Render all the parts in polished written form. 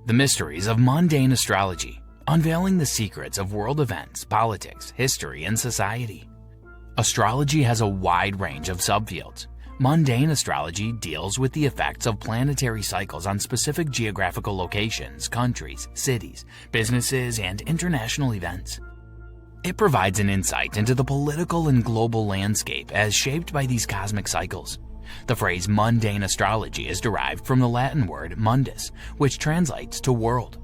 The Mysteries of Mundane Astrology, Unveiling the Secrets of World Events, Politics, History, and Society. Astrology has a wide range of subfields. Mundane astrology deals with the effects of planetary cycles on specific geographical locations, countries, cities, businesses, and international events. It provides an insight into the political and global landscape as shaped by these cosmic cycles. The phrase mundane astrology is derived from the Latin word mundus, which translates to world.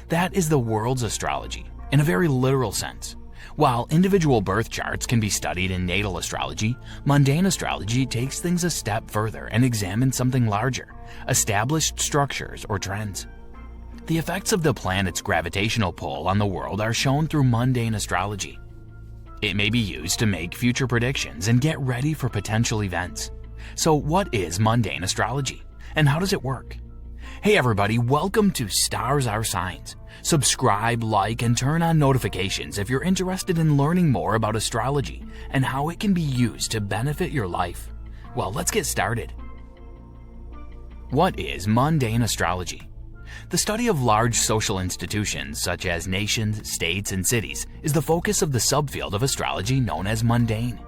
That is the world's astrology, in a very literal sense. While individual birth charts can be studied in natal astrology, mundane astrology takes things a step further and examines something larger, established structures or trends. The effects of the planet's gravitational pull on the world are shown through mundane astrology. It may be used to make future predictions and get ready for potential events. So what is mundane astrology, and how does it work? Hey everybody, welcome to Stars Are Signs. Subscribe, like, and turn on notifications if you're interested in learning more about astrology and how it can be used to benefit your life. Well, let's get started. What is mundane astrology? The study of large social institutions such as nations, states, and cities is the focus of the subfield of astrology known as mundane.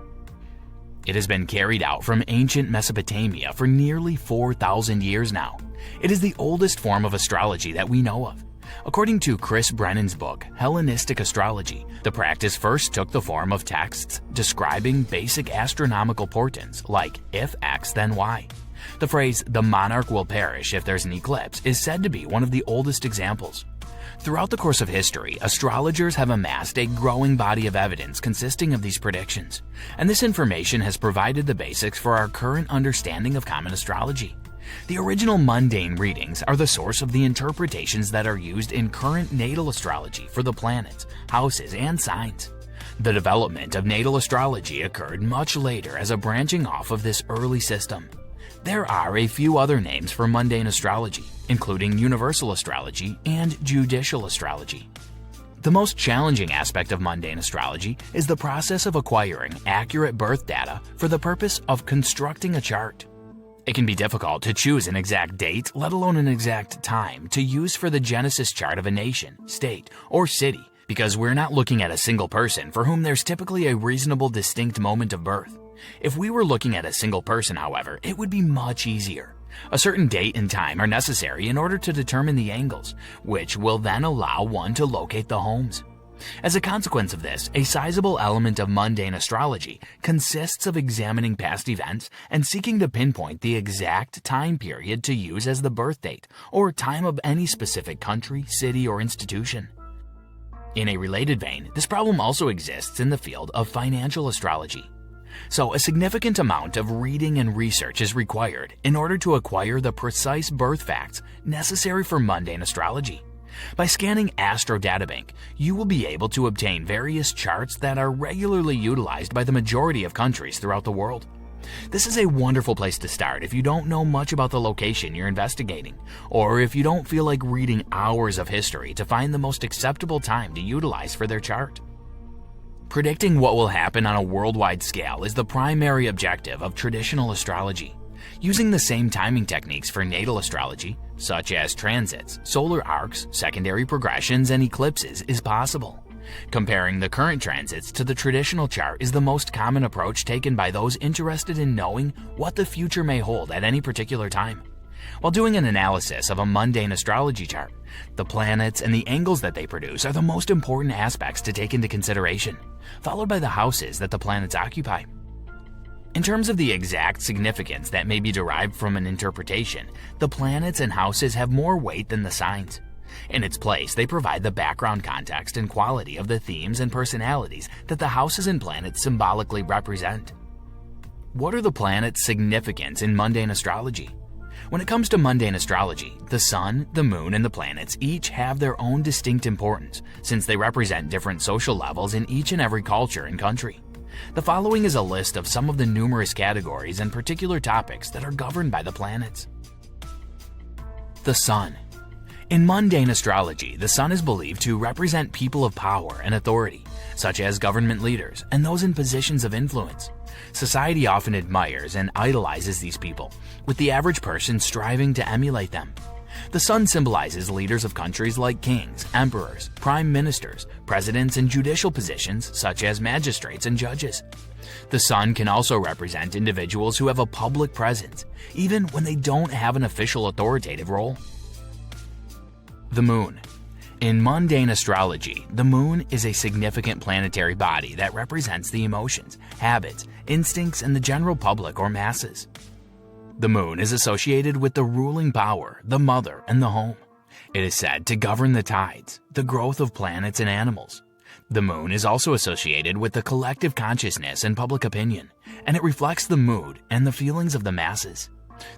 It has been carried out from ancient Mesopotamia for nearly 4,000 years now. It is the oldest form of astrology that we know of. According to Chris Brennan's book, Hellenistic Astrology, the practice first took the form of texts describing basic astronomical portents like if X then Y. The phrase, "the monarch will perish if there's an eclipse," is said to be one of the oldest examples. Throughout the course of history, astrologers have amassed a growing body of evidence consisting of these predictions, and this information has provided the basics for our current understanding of common astrology. The original mundane readings are the source of the interpretations that are used in current natal astrology for the planets, houses, and signs. The development of natal astrology occurred much later as a branching off of this early system. There are a few other names for mundane astrology, including universal astrology and judicial astrology. The most challenging aspect of mundane astrology is the process of acquiring accurate birth data for the purpose of constructing a chart. It can be difficult to choose an exact date, let alone an exact time, to use for the Genesis chart of a nation, state, or city, because we're not looking at a single person for whom there's typically a reasonable distinct moment of birth. If we were looking at a single person, however, it would be much easier. A certain date and time are necessary in order to determine the angles, which will then allow one to locate the homes. As a consequence of this, a sizable element of mundane astrology consists of examining past events and seeking to pinpoint the exact time period to use as the birth date or time of any specific country, city, or institution. In a related vein, this problem also exists in the field of financial astrology. So a significant amount of reading and research is required in order to acquire the precise birth facts necessary for mundane astrology. By scanning Astro Databank, you will be able to obtain various charts that are regularly utilized by the majority of countries throughout the world. This is a wonderful place to start if you don't know much about the location you're investigating, or if you don't feel like reading hours of history to find the most acceptable time to utilize for their chart. Predicting what will happen on a worldwide scale is the primary objective of traditional astrology. Using the same timing techniques for natal astrology, such as transits, solar arcs, secondary progressions, and eclipses, is possible. Comparing the current transits to the traditional chart is the most common approach taken by those interested in knowing what the future may hold at any particular time. While doing an analysis of a mundane astrology chart, the planets and the angles that they produce are the most important aspects to take into consideration, followed by the houses that the planets occupy. In terms of the exact significance that may be derived from an interpretation, the planets and houses have more weight than the signs. In its place, they provide the background context and quality of the themes and personalities that the houses and planets symbolically represent. What are the planets' significance in mundane astrology? When it comes to mundane astrology, the sun, the moon, and the planets each have their own distinct importance, since they represent different social levels in each and every culture and country. The following is a list of some of the numerous categories and particular topics that are governed by the planets. The sun. In mundane astrology, the sun is believed to represent people of power and authority, such as government leaders and those in positions of influence. Society often admires and idolizes these people, with the average person striving to emulate them. The sun symbolizes leaders of countries like kings, emperors, prime ministers, presidents, and judicial positions such as magistrates and judges. The sun can also represent individuals who have a public presence, even when they don't have an official authoritative role. The moon. In mundane astrology, the moon is a significant planetary body that represents the emotions, habits, instincts, and the general public or masses. The moon is associated with the ruling power, the mother, and the home. It is said to govern the tides, the growth of planets and animals. The moon is also associated with the collective consciousness and public opinion, and it reflects the mood and the feelings of the masses.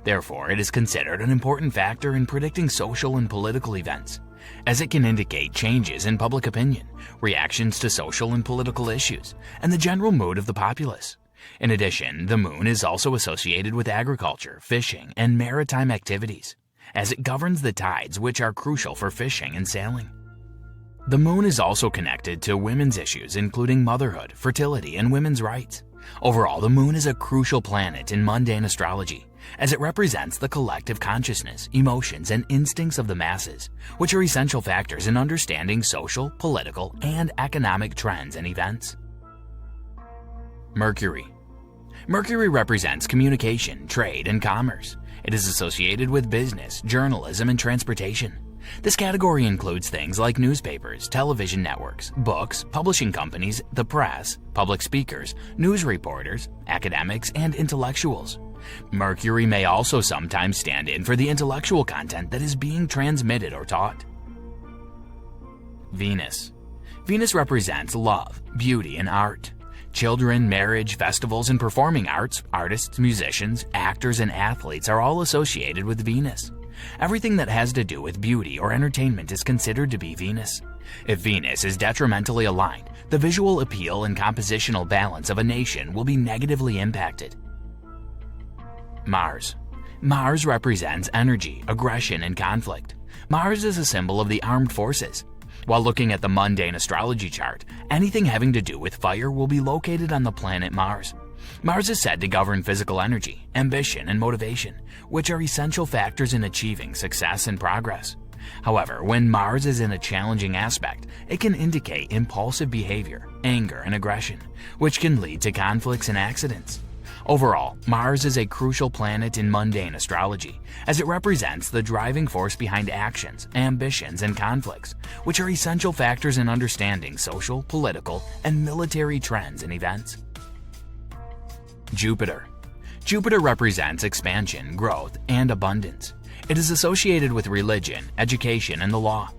Therefore, it is considered an important factor in predicting social and political events, as it can indicate changes in public opinion, reactions to social and political issues, and the general mood of the populace. In addition, the moon is also associated with agriculture, fishing, and maritime activities, as it governs the tides which are crucial for fishing and sailing. The moon is also connected to women's issues including motherhood, fertility, and women's rights. Overall, the moon is a crucial planet in mundane astrology, as it represents the collective consciousness, emotions, and instincts of the masses, which are essential factors in understanding social, political, and economic trends and events. Mercury. Mercury represents communication, trade, and commerce. It is associated with business, journalism, and transportation. This category includes things like newspapers, television networks, books, publishing companies, the press, public speakers, news reporters, academics, and intellectuals. Mercury may also sometimes stand in for the intellectual content that is being transmitted or taught. Venus. Venus represents love, beauty, and art. Children, marriage, festivals, and performing arts, artists, musicians, actors, and athletes are all associated with Venus. Everything that has to do with beauty or entertainment is considered to be Venus. If Venus is detrimentally aligned, the visual appeal and compositional balance of a nation will be negatively impacted. Mars. Mars represents energy, aggression, and conflict. Mars is a symbol of the armed forces. While looking at the mundane astrology chart, anything having to do with fire will be located on the planet Mars. Mars is said to govern physical energy, ambition, and motivation, which are essential factors in achieving success and progress. However, when Mars is in a challenging aspect, it can indicate impulsive behavior, anger, and aggression, which can lead to conflicts and accidents. Overall, Mars is a crucial planet in mundane astrology, as it represents the driving force behind actions, ambitions, and conflicts, which are essential factors in understanding social, political, and military trends and events. Jupiter. Jupiter represents expansion, growth, and abundance. It is associated with religion, education, and the law.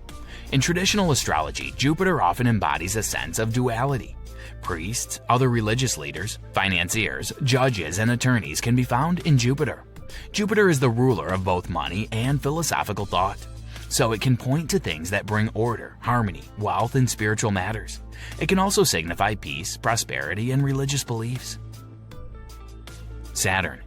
In traditional astrology, Jupiter often embodies a sense of duality. Priests, other religious leaders, financiers, judges, and attorneys can be found in Jupiter. Jupiter is the ruler of both money and philosophical thought, so it can point to things that bring order, harmony, wealth, and spiritual matters. It can also signify peace, prosperity, and religious beliefs. Saturn.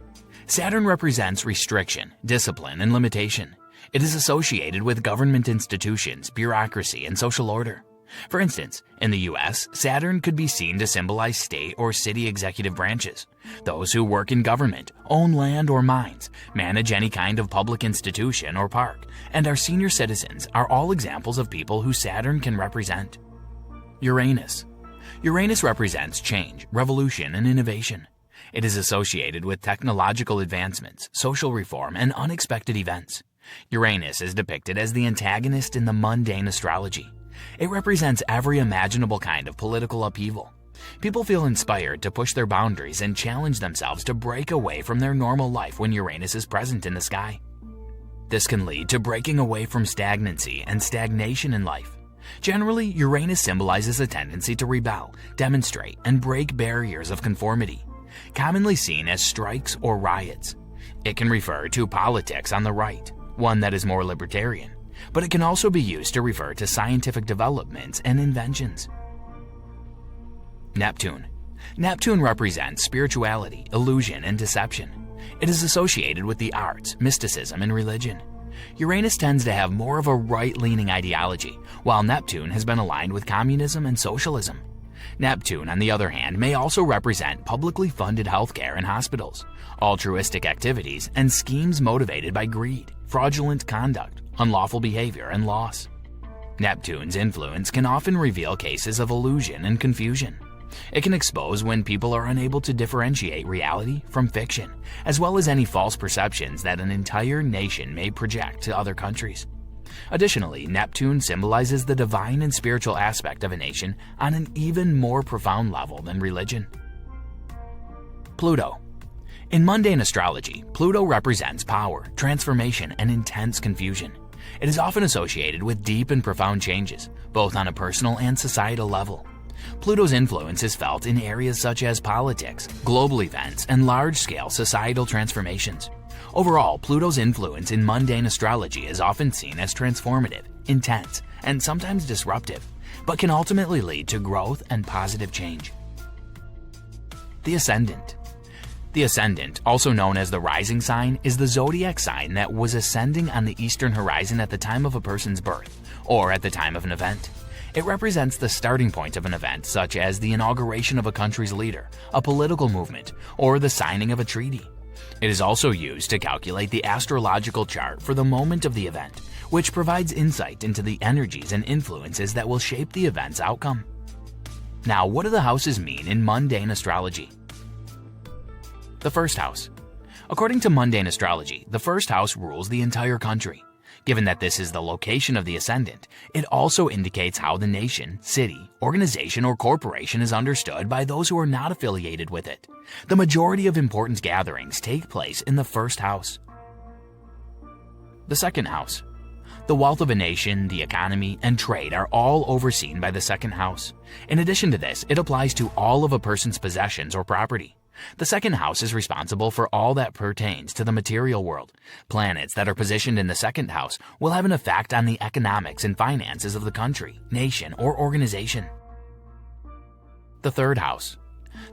Saturn represents restriction, discipline, and limitation. It is associated with government institutions, bureaucracy, and social order. For instance, in the US, Saturn could be seen to symbolize state or city executive branches. Those who work in government, own land or mines, manage any kind of public institution or park, and are senior citizens are all examples of people who Saturn can represent. Uranus. Uranus represents change, revolution, and innovation. It is associated with technological advancements, social reform, and unexpected events. Uranus is depicted as the antagonist in the mundane astrology. It represents every imaginable kind of political upheaval. People feel inspired to push their boundaries and challenge themselves to break away from their normal life when Uranus is present in the sky. This can lead to breaking away from stagnancy and stagnation in life. Generally, Uranus symbolizes a tendency to rebel, demonstrate, and break barriers of conformity, commonly seen as strikes or riots. It can refer to politics on the right, one that is more libertarian, but it can also be used to refer to scientific developments and inventions. Neptune. Neptune represents spirituality, illusion, and deception. It is associated with the arts, mysticism, and religion. Uranus tends to have more of a right-leaning ideology, while Neptune has been aligned with communism and socialism. Neptune, on the other hand, may also represent publicly funded healthcare and hospitals, altruistic activities, and schemes motivated by greed, fraudulent conduct, unlawful behavior, and loss. Neptune's influence can often reveal cases of illusion and confusion. It can expose when people are unable to differentiate reality from fiction, as well as any false perceptions that an entire nation may project to other countries. Additionally, Neptune symbolizes the divine and spiritual aspect of a nation on an even more profound level than religion. Pluto. In mundane astrology, Pluto represents power, transformation, and intense confusion. It is often associated with deep and profound changes, both on a personal and societal level. Pluto's influence is felt in areas such as politics, global events, and large-scale societal transformations. Overall, Pluto's influence in mundane astrology is often seen as transformative, intense, and sometimes disruptive, but can ultimately lead to growth and positive change. The Ascendant. The Ascendant, also known as the rising sign, is the zodiac sign that was ascending on the eastern horizon at the time of a person's birth, or at the time of an event. It represents the starting point of an event such as the inauguration of a country's leader, a political movement, or the signing of a treaty. It is also used to calculate the astrological chart for the moment of the event, which provides insight into the energies and influences that will shape the event's outcome. Now, what do the houses mean in mundane astrology? The first house. According to mundane astrology, the first house rules the entire country. Given that this is the location of the ascendant, it also indicates how the nation, city, organization, or corporation is understood by those who are not affiliated with it. The majority of important gatherings take place in the first house. The second house. The wealth of a nation, the economy, and trade are all overseen by the second house. In addition to this, it applies to all of a person's possessions or property. The second house is responsible for all that pertains to the material world. Planets that are positioned in the second house will have an effect on the economics and finances of the country, nation, or organization. The third house.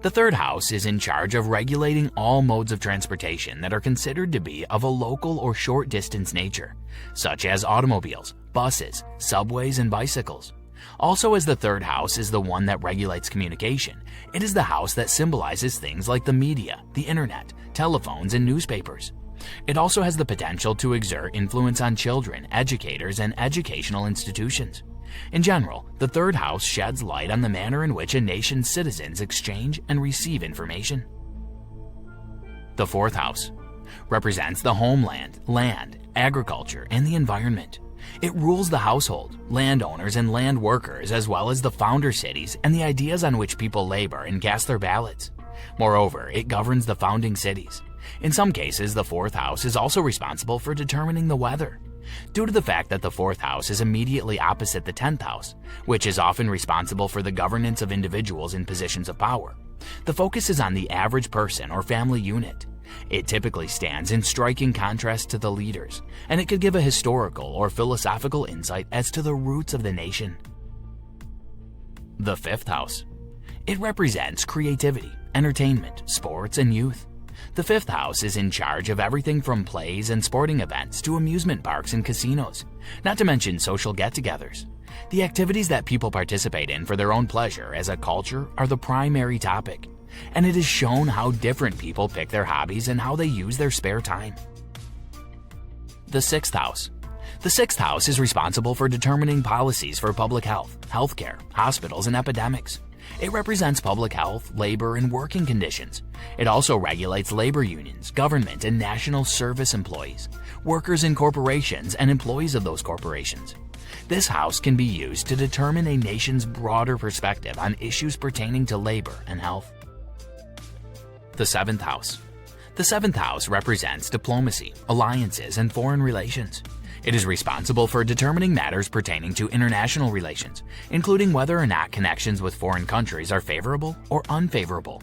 The third house is in charge of regulating all modes of transportation that are considered to be of a local or short-distance nature, such as automobiles, buses, subways, and bicycles. Also, as the third house is the one that regulates communication, it is the house that symbolizes things like the media, the internet, telephones, and newspapers. It also has the potential to exert influence on children, educators, and educational institutions. In general, the third house sheds light on the manner in which a nation's citizens exchange and receive information. The fourth house represents the homeland, land, agriculture, and the environment. It rules the household, landowners, and land workers, as well as the founder cities and the ideas on which people labor and cast their ballots. Moreover, it governs the founding cities. In some cases, the fourth house is also responsible for determining the weather. Due to the fact that the fourth house is immediately opposite the 10th house, which is often responsible for the governance of individuals in positions of power, the focus is on the average person or family unit. It typically stands in striking contrast to the leaders, and it could give a historical or philosophical insight as to the roots of the nation. The fifth house. It represents creativity, entertainment, sports, and youth. The fifth house is in charge of everything from plays and sporting events to amusement parks and casinos, not to mention social get-togethers. The activities that people participate in for their own pleasure as a culture are the primary topic, and it is shown how different people pick their hobbies and how they use their spare time. The sixth house. The sixth house is responsible for determining policies for public health, healthcare, hospitals, and epidemics. It represents public health, labor, and working conditions. It also regulates labor unions, government and national service employees, workers in corporations, and employees of those corporations. This house can be used to determine a nation's broader perspective on issues pertaining to labor and health. The seventh house. The seventh house represents diplomacy, alliances, and foreign relations. It is responsible for determining matters pertaining to international relations, including whether or not connections with foreign countries are favorable or unfavorable,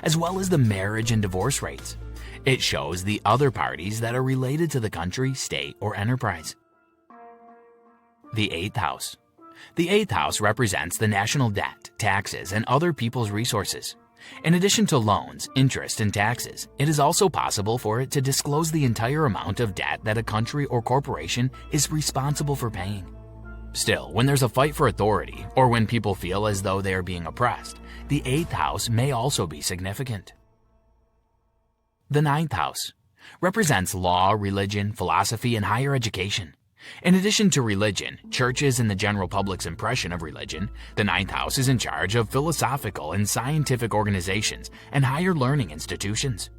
as well as the marriage and divorce rates. It shows the other parties that are related to the country, state, or enterprise. The eighth house. The eighth house represents the national debt, taxes, and other people's resources. In addition to loans, interest, and taxes, it is also possible for it to disclose the entire amount of debt that a country or corporation is responsible for paying. Still, when there's a fight for authority, or when people feel as though they are being oppressed, the eighth house may also be significant. The ninth house represents law, religion, philosophy, and higher education. In addition to religion, churches, and the general public's impression of religion, the ninth house is in charge of philosophical and scientific organizations and higher learning institutions.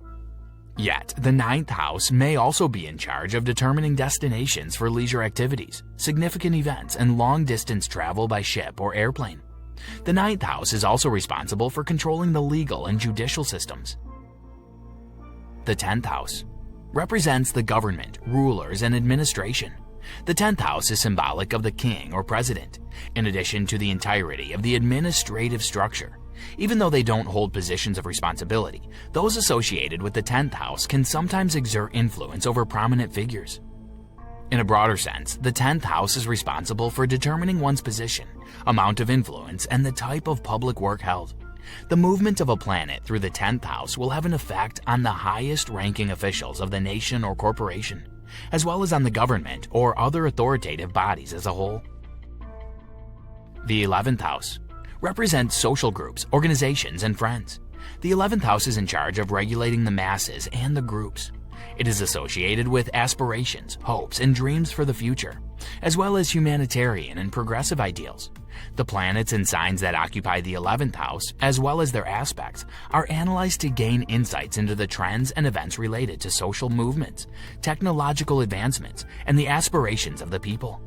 Yet, the ninth house may also be in charge of determining destinations for leisure activities, significant events, and long-distance travel by ship or airplane. The ninth house is also responsible for controlling the legal and judicial systems. The 10th house represents the government, rulers, and administration. The 10th house is symbolic of the king or president, in addition to the entirety of the administrative structure. Even though they don't hold positions of responsibility, those associated with the 10th house can sometimes exert influence over prominent figures. In a broader sense, the 10th house is responsible for determining one's position, amount of influence, and the type of public work held. The movement of a planet through the 10th house will have an effect on the highest-ranking officials of the nation or corporation, as well as on the government or other authoritative bodies as a whole. The 11th house represents social groups, organizations, and friends. The 11th house is in charge of regulating the masses and the groups. It is associated with aspirations, hopes, and dreams for the future, as well as humanitarian and progressive ideals. The planets and signs that occupy the 11th house, as well as their aspects, are analyzed to gain insights into the trends and events related to social movements, technological advancements, and the aspirations of the people.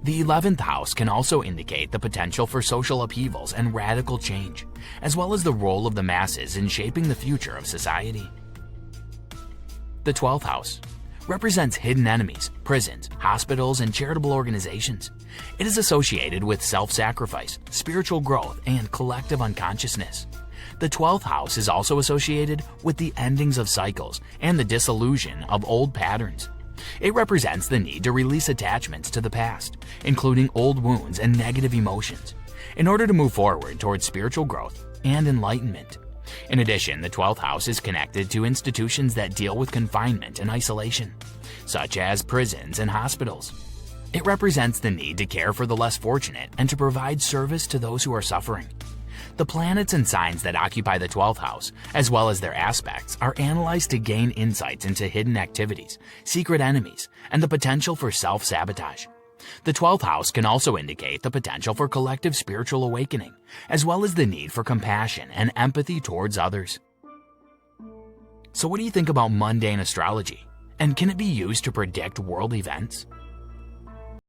The 11th house can also indicate the potential for social upheavals and radical change, as well as the role of the masses in shaping the future of society. The 12th house represents hidden enemies, prisons, hospitals, and charitable organizations. It is associated with self-sacrifice, spiritual growth, and collective unconsciousness. The 12th house is also associated with the endings of cycles and the dissolution of old patterns. It represents the need to release attachments to the past, including old wounds and negative emotions, in order to move forward towards spiritual growth and enlightenment. In addition, the 12th house is connected to institutions that deal with confinement and isolation, such as prisons and hospitals. It represents the need to care for the less fortunate and to provide service to those who are suffering. The planets and signs that occupy the 12th house, as well as their aspects, are analyzed to gain insights into hidden activities, secret enemies, and the potential for self-sabotage. The 12th house can also indicate the potential for collective spiritual awakening, as well as the need for compassion and empathy towards others. So what do you think about mundane astrology? And can it be used to predict world events?